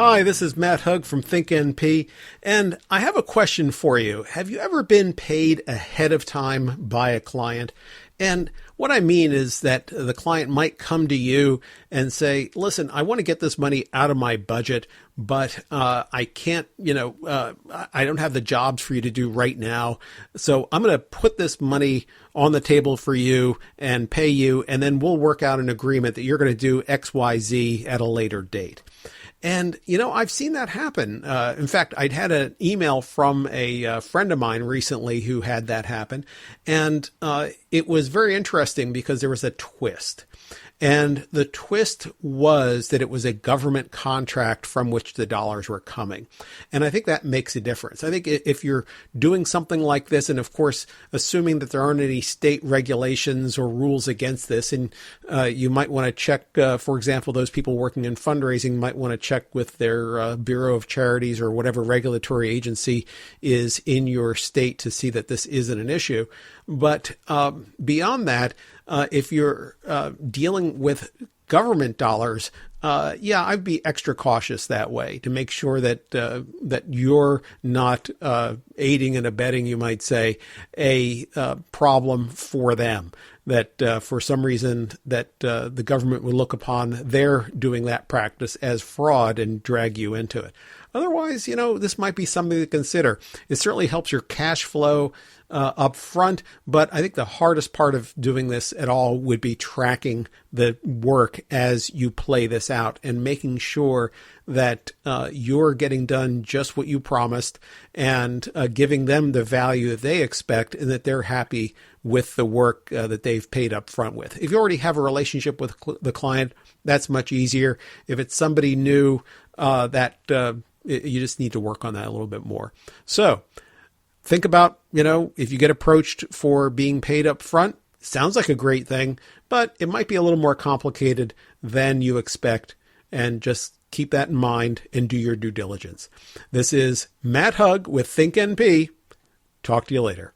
Hi, this is Matt Hug from ThinkNP, and I have a question for you. Have you ever been paid ahead of time by a client? And what I mean is that the client might come to you and say, listen, I want to get this money out of my budget, but I can't, I don't have the jobs for you to do right now. So I'm going to put this money on the table for you and pay you, and then we'll work out an agreement that you're going to do X, Y, Z at a later date. And, I've seen that happen. In fact, I'd had an email from a friend of mine recently who had that happen. And it was very interesting because there was a twist. And the twist was that it was a government contract from which the dollars were coming. And I think that makes a difference. I think if you're doing something like this, and of course, assuming that there aren't any state regulations or rules against this, and you might want to check, for example, those people working in fundraising might want to check with their Bureau of Charities or whatever regulatory agency is in your state to see that this isn't an issue. But beyond that, if you're dealing with government dollars, I'd be extra cautious that way to make sure that that you're not aiding and abetting, you might say, a problem for them. That for some reason that the government would look upon their doing that practice as fraud and drag you into it. Otherwise, this might be something to consider. It certainly helps your cash flow up front, but I think the hardest part of doing this at all would be tracking the work as you play this out and making sure that you're getting done just what you promised and giving them the value that they expect and that they're happy with the work that they've paid up front with. If you already have a relationship with the client, that's much easier. If it's somebody new, you just need to work on that a little bit more. So think about, if you get approached for being paid up front, sounds like a great thing, but it might be a little more complicated than you expect. And just keep that in mind and do your due diligence. This is Matt Hug with ThinkNP. Talk to you later.